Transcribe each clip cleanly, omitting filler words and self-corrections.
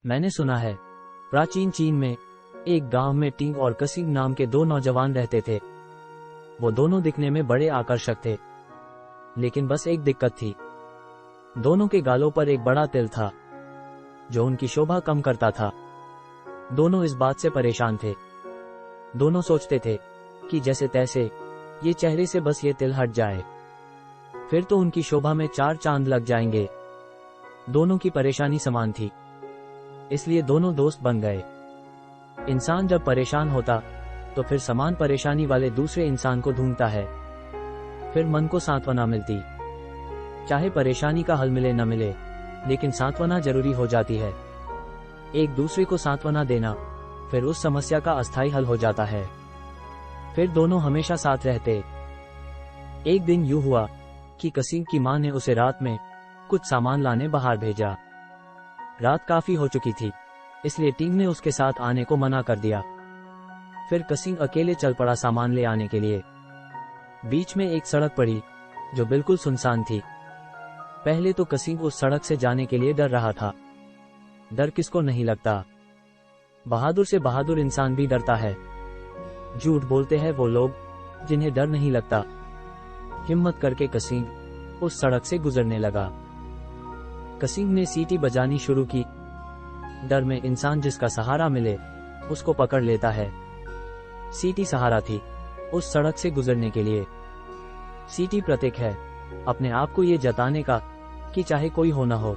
मैंने सुना है प्राचीन चीन में एक गांव में टिंग और कसिंग नाम के दो नौजवान रहते थे। वो दोनों दिखने में बड़े आकर्षक थे, लेकिन बस एक दिक्कत थी। दोनों के गालों पर एक बड़ा तिल था जो उनकी शोभा कम करता था। दोनों इस बात से परेशान थे। दोनों सोचते थे कि जैसे तैसे ये चेहरे से बस ये तिल हट जाए, फिर तो उनकी शोभा में चार चांद लग जाएंगे। दोनों की परेशानी समान थी, इसलिए दोनों दोस्त बन गए। इंसान जब परेशान होता तो फिर समान परेशानी वाले दूसरे इंसान को ढूंढता है, फिर मन को सांत्वना मिलती। चाहे परेशानी का हल मिले न मिले, लेकिन सांत्वना जरूरी हो जाती है। एक दूसरे को सांत्वना देना फिर उस समस्या का अस्थायी हल हो जाता है। फिर दोनों हमेशा साथ रहते। एक दिन यूं हुआ कि कसिंग की मां ने उसे रात में कुछ सामान लाने बाहर भेजा। रात काफी हो चुकी थी, इसलिए टिंग ने उसके साथ आने को मना कर दिया। फिर कसिंग अकेले चल पड़ा सामान ले आने के लिए। बीच में एक सड़क पड़ी जो बिल्कुल सुनसान थी। पहले तो कसिंग उस सड़क से जाने के लिए डर रहा था। डर किसको नहीं लगता, बहादुर से बहादुर इंसान भी डरता है। झूठ बोलते हैं वो लोग जिन्हें डर नहीं लगता। हिम्मत करके कसिंग उस सड़क से गुजरने लगा। कसिंग ने सीटी बजानी शुरू की। डर में इंसान जिसका सहारा मिले उसको पकड़ लेता है। सीटी सहारा थी उस सड़क से गुजरने के लिए। सीटी प्रतीक है अपने आप को ये जताने का कि चाहे कोई हो ना हो,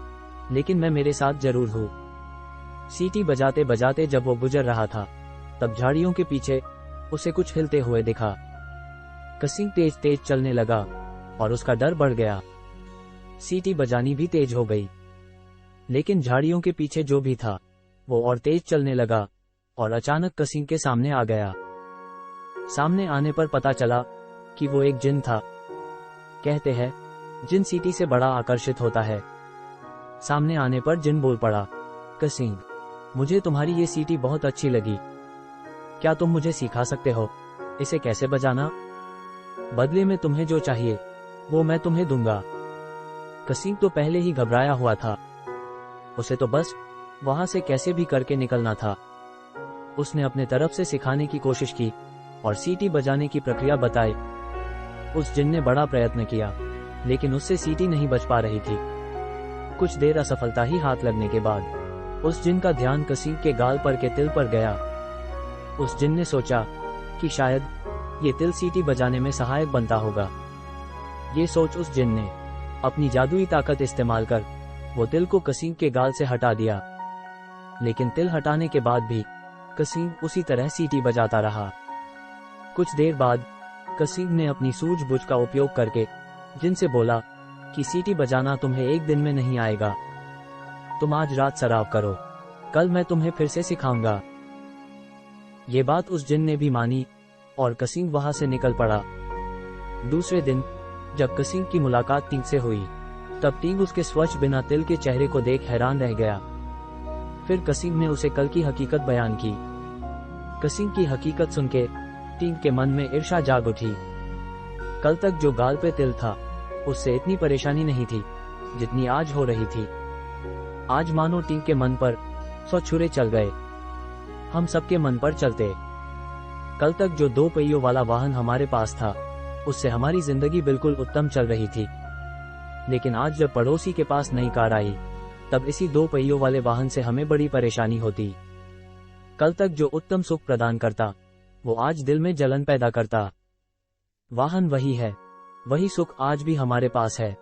लेकिन मैं मेरे साथ जरूर हूँ। सीटी बजाते बजाते जब वो गुजर रहा था, तब झाड़ियों के पीछे उसे कुछ हिलते हुए दिखा। कसिंग तेज तेज चलने लगा और उसका डर बढ़ गया। सीटी बजानी भी तेज हो गई, लेकिन झाड़ियों के पीछे जो भी था वो और तेज चलने लगा और अचानक कसिंग के सामने आ गया। सामने आने पर पता चला कि वो एक जिन था। कहते हैं जिन सीटी से बड़ा आकर्षित होता है। सामने आने पर जिन बोल पड़ा, कसिंग, मुझे तुम्हारी ये सीटी बहुत अच्छी लगी। क्या तुम मुझे सिखा सकते हो इसे कैसे बजाना? बदले में तुम्हें जो चाहिए वो मैं तुम्हें दूंगा। कसिंग तो पहले ही घबराया हुआ था। उसे तो बस वहां से कैसे भी करके निकलना था। उसने अपने तरफ से सिखाने की कोशिश की और सीटी बजाने की प्रक्रिया बताई। उस जिन ने बड़ा प्रयत्न किया, लेकिन उससे सीटी नहीं बज पा रही थी। कुछ देर असफलता ही हाथ लगने के बाद उस जिन का ध्यान कसिंग के गाल पर के तिल पर गया। उस जिन ने सोचा कि शायद ये तिल सीटी बजाने में सहायक बनता होगा। ये सोच उस जिन ने अपनी जादुई ताकत इस्तेमाल कर वो तिल को कसिंग के गाल से हटा दिया। लेकिन तिल हटाने के बाद भी कसिंग उसी तरह सीटी बजाता रहा। कुछ देर बाद कसिंग ने अपनी सूझबूझ का उपयोग करके जिन से बोला कि सीटी बजाना तुम्हें एक दिन में नहीं आएगा। तुम आज रात सराव करो, कल मैं तुम्हें फिर से सिखाऊंगा। ये बात उस जिन ने भी मानी और कसिंग वहां से निकल पड़ा। दूसरे दिन जब कसिंग की मुलाकात टिंग से हुई, तब टिंग उसके स्वच्छ बिना तिल के चेहरे को देख हैरान रह गया। फिर कसिंग ने उसे कल की हकीकत बयान की। कसिंग की हकीकत सुनके टिंग के मन में ईर्ष्या जाग उठी। कल तक जो गाल पे तिल था उससे इतनी परेशानी नहीं थी जितनी आज हो रही थी। आज मानो टिंग के मन पर 100 छुरे चल गए। हम सबके मन पर चलते। कल तक जो 2 पहियों वाला वाहन हमारे पास था उससे हमारी जिंदगी बिल्कुल उत्तम चल रही थी, लेकिन आज जब पड़ोसी के पास नई कार आई, तब इसी 2 पहियों वाले वाहन से हमें बड़ी परेशानी होती। कल तक जो उत्तम सुख प्रदान करता वो आज दिल में जलन पैदा करता। वाहन वही है, वही सुख आज भी हमारे पास है,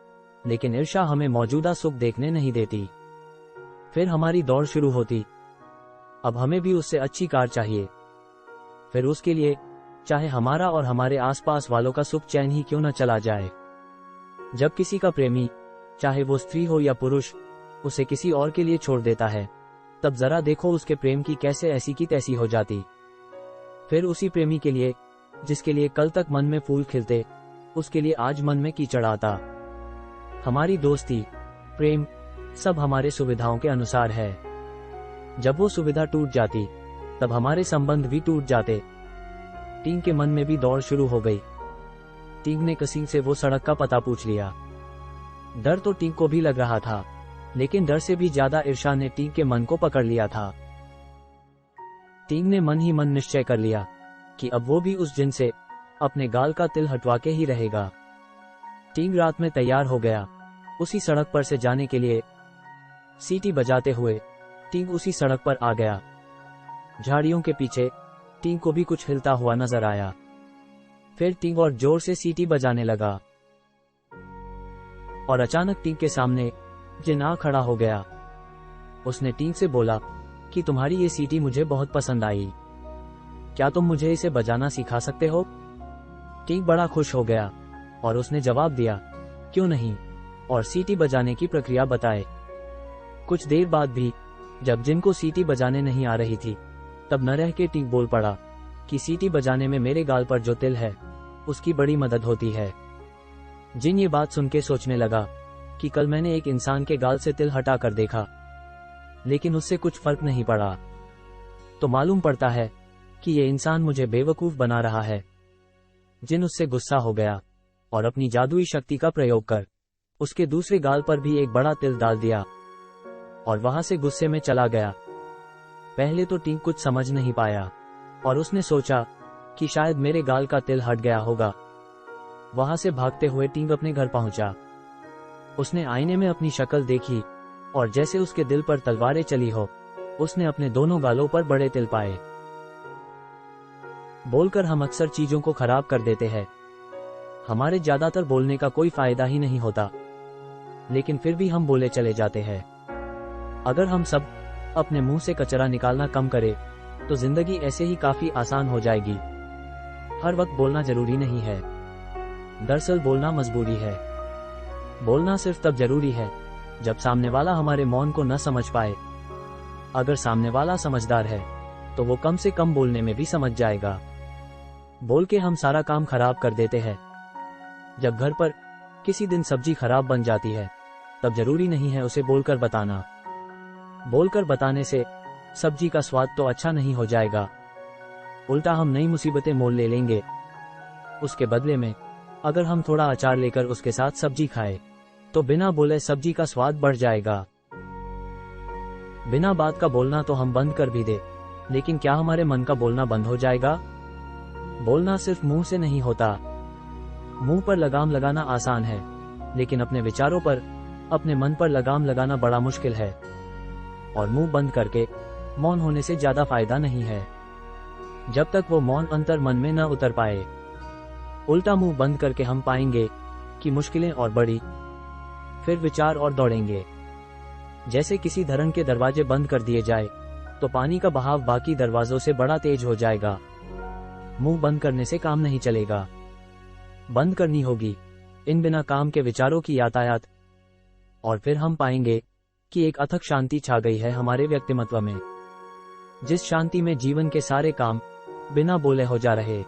लेकिन ईर्ष्या हमें मौजूदा सुख देखने नहीं देती। फिर हमारी दौड़ शुरू होती। अब हमें भी उससे अच्छी कार चाहिए। फिर उसके लिए चाहे हमारा और हमारे आसपास वालों का सुख चैन ही क्यों न चला जाए। जब किसी का प्रेमी, चाहे वो स्त्री हो या पुरुष, उसे किसी और के लिए छोड़ देता है, तब जरा देखो उसके प्रेम की कैसे ऐसी की तैसी हो जाती। फिर उसी प्रेमी के लिए, जिसके लिए कल तक मन में फूल खिलते, उसके लिए आज मन में कीचड़ आता। हमारी दोस्ती, प्रेम सब हमारे सुविधाओं के अनुसार है। जब वो सुविधा टूट जाती, तब हमारे संबंध भी टूट जाते। टिंग के मन में भी दौड़ शुरू हो गई। टिंग ने कसिंग से वो सड़क का पता पूछ लिया। डर तो टिंग को भी लग रहा था, लेकिन डर से भी ज्यादा ईर्ष्या ने टिंग के मन को पकड़ लिया था। टिंग ने मन ही मन निश्चय कर लिया कि अब वो भी उस जिन से अपने गाल का तिल हटवा के ही रहेगा। टिंग रात में तैयार हो गया उसी सड़क पर से जाने के लिए। सीटी बजाते हुए टिंग उसी सड़क पर आ गया। झाड़ियों के पीछे टिंग को भी कुछ हिलता हुआ नजर आया। फिर टिंग और जोर से सीटी बजाने लगा और अचानक टिंग के सामने जिन आ खड़ा हो गया। उसने टिंग से बोला कि तुम्हारी ये सीटी मुझे बहुत पसंद आई, क्या तुम मुझे इसे बजाना सिखा सकते हो? टिंग बड़ा खुश हो गया और उसने जवाब दिया, क्यों नहीं, और सीटी बजाने की प्रक्रिया बताए। कुछ देर बाद भी जब जिन को सीटी बजाने नहीं आ रही थी, तब न रह के टिंग बोल पड़ा कि सीटी बजाने में मेरे गाल पर जो तिल है उसकी बड़ी मदद होती है। जिन ये बात सुन के सोचने लगा कि कल मैंने एक इंसान के गाल से तिल हटा कर देखा, लेकिन उससे कुछ फर्क नहीं पड़ा, तो मालूम पड़ता है कि ये इंसान मुझे बेवकूफ बना रहा है। जिन उससे गुस्सा हो गया और अपनी जादुई शक्ति का प्रयोग कर उसके दूसरे गाल पर भी एक बड़ा तिल डाल दिया और वहां से गुस्से में चला गया। पहले तो टिंग कुछ समझ नहीं पाया और उसने सोचा कि शायद मेरे गाल का तिल हट गया होगा। वहां से भागते हुए टिंग अपने घर पहुंचा। उसने आईने में अपनी शक्ल देखी और जैसे उसके दिल पर तलवारें चली हो, उसने अपने दोनों गालों पर बड़े तिल पाए। बोलकर हम अक्सर चीजों को खराब कर देते हैं। हमारे ज्यादातर बोलने का कोई फायदा ही नहीं होता, लेकिन फिर भी हम बोले चले जाते हैं। अगर हम सब अपने मुंह से कचरा निकालना कम करें तो जिंदगी ऐसे ही काफी आसान हो जाएगी। हर वक्त बोलना जरूरी नहीं है, दरअसल बोलना मजबूरी है। बोलना सिर्फ तब जरूरी है जब सामने वाला हमारे मौन को न समझ पाए। अगर सामने वाला समझदार है तो वो कम से कम बोलने में भी समझ जाएगा। बोल के हम सारा काम खराब कर देते हैं। जब घर पर किसी दिन सब्जी खराब बन जाती है, तब जरूरी नहीं है उसे बोलकर बताना। बोलकर बताने से सब्जी का स्वाद तो अच्छा नहीं हो जाएगा, उल्टा हम नई मुसीबतें मोल ले लेंगे। उसके बदले में अगर हम थोड़ा अचार लेकर उसके साथ सब्जी खाएं, तो बिना बोले सब्जी का स्वाद बढ़ जाएगा। बिना बात का बोलना तो हम बंद कर भी दे, लेकिन क्या हमारे मन का बोलना बंद हो जाएगा? बोलना सिर्फ मुंह से नहीं होता। मुंह पर लगाम लगाना आसान है, लेकिन अपने विचारों पर, अपने मन पर लगाम लगाना बड़ा मुश्किल है। और मुंह बंद करके मौन होने से ज्यादा फायदा नहीं है, जब तक वो मौन अंतर मन में न उतर पाए। उल्टा मुंह बंद करके हम पाएंगे कि मुश्किलें और बढ़ी, फिर विचार और दौड़ेंगे। जैसे किसी धरण के दरवाजे बंद कर दिए जाए तो पानी का बहाव बाकी दरवाजों से बड़ा तेज हो जाएगा। मुंह बंद करने से काम नहीं चलेगा, बंद करनी होगी इन बिना काम के विचारों की यातायात, और फिर हम पाएंगे कि एक अथक शांति छा गई है हमारे व्यक्तिमत्व में, जिस शांति में जीवन के सारे काम बिना बोले हो जा रहे।